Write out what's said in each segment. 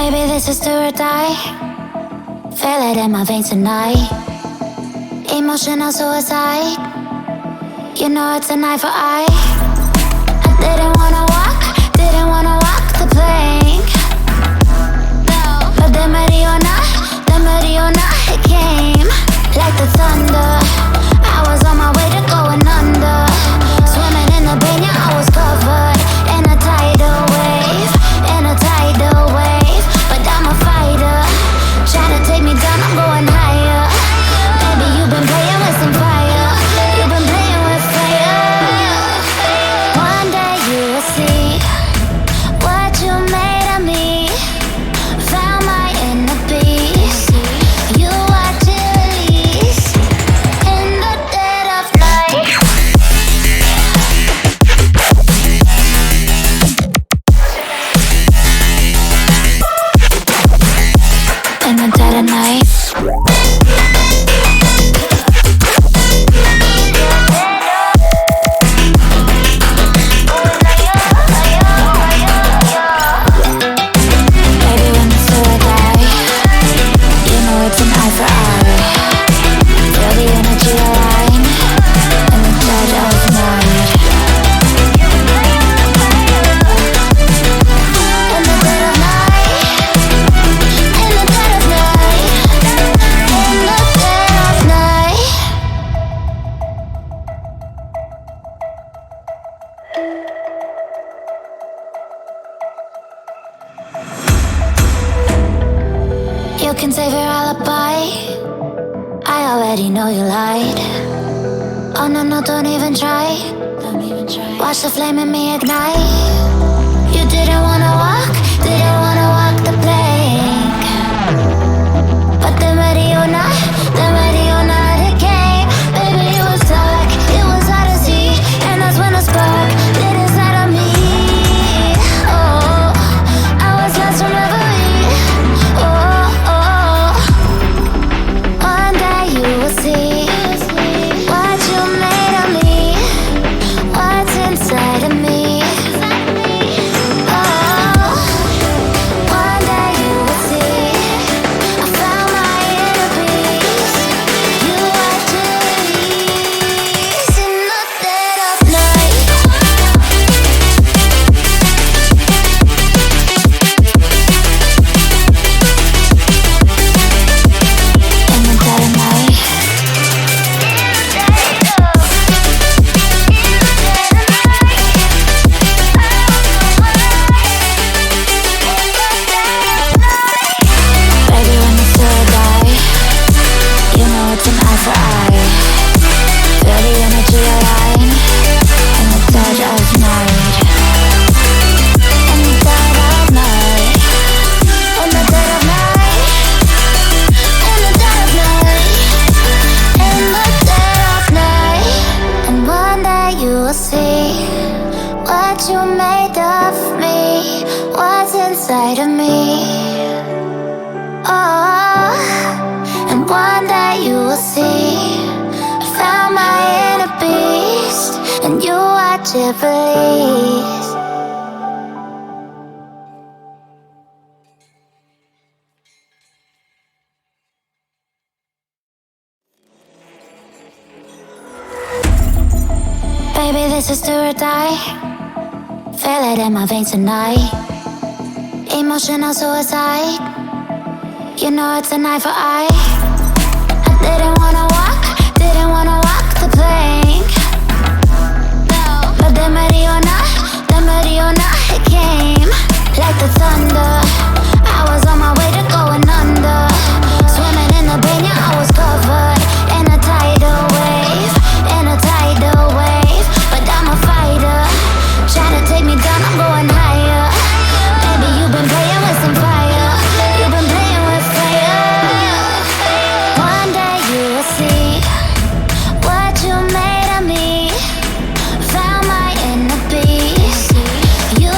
Baby, this is do or die. Feel it in my veins tonight. Emotional suicide. You know it's an eye for eye. I didn't wanna walk the plank. But the Mariona, it came like the thunder. I was on my way to going under. Swimming in the banya, I was covered in a tidal wave, but I'm a fighter. Try to take me down, I'm going higher. Baby, you've been playing with some fire. You've been playing with fire. One day you will see what you made of me. Found my inner peace. You watch it release in the dead of night. In the dead of night. Baby, when it's do or die, you know it's an eye for eye. Feel the energy align in the dead of night. In the dead of night. In the dead of night. In the dead of night. You can save your alibi. I already know you lied. Oh no, don't even try. Watch the flame in me ignite. You didn't wanna walk the plank. But the Mariona, it came. Baby, it was dark, it was hard to see. And that's when a spark lit inside of me. Oh, I was lost from reverie. Oh, one day you will see what you made of me, what's inside of me. Oh, one day you will see I found my inner peace. You watch it release in the dead of night. In the dead of night. Baby, when it's do or die, you know it's an eye for eye. Feel the energy align in the dead of night. In the dead of night. In the dead of night. In the dead of night. In the dead of night. And one day you will see what you made of me, what's inside of me. Oh, and one day you will see I found my inner beast, and you watch it release. Baby, this is do or die. Feel it in my veins tonight. Emotional suicide. You know it's an eye for eye. I didn't wanna walk the plank. But the Mariona, it came like the thunder. I was on my way to going under. Swimming in the banya, I was covered in a tidal wave, but I'm a fighter. Try to take me down, I'm going higher. Baby, you've been playing with some fire. You've been playing with fire. One day you will see what you made of me. Found my inner peace. You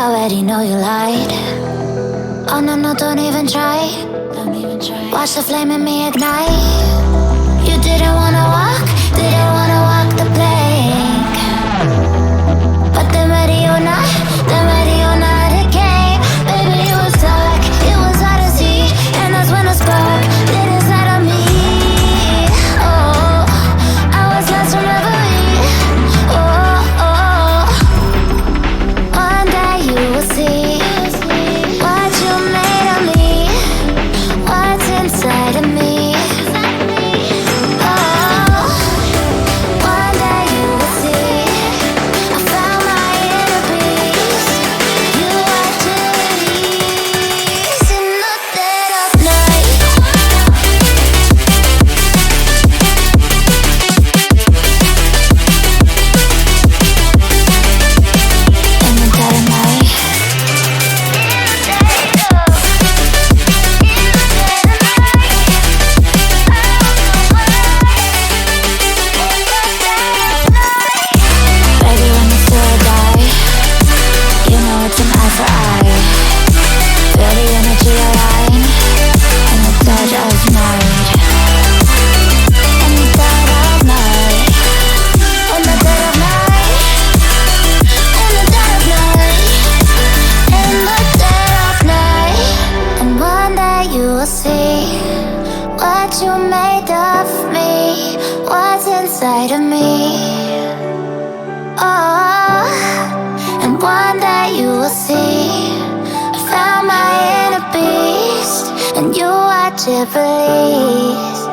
already know you lied. Oh no, no, don't even try. Watch the flame in me ignite. You didn't wanna walk the plank. But then ready or not, it came. Baby, it was dark, it was hard to see. And that's when a spark lit inside of me. Oh, I was lost from reverie. Oh, one day you will see what you made of me, what's inside of me. Inside of me. Oh, and one day you will see I found my inner beast, and you watch it release.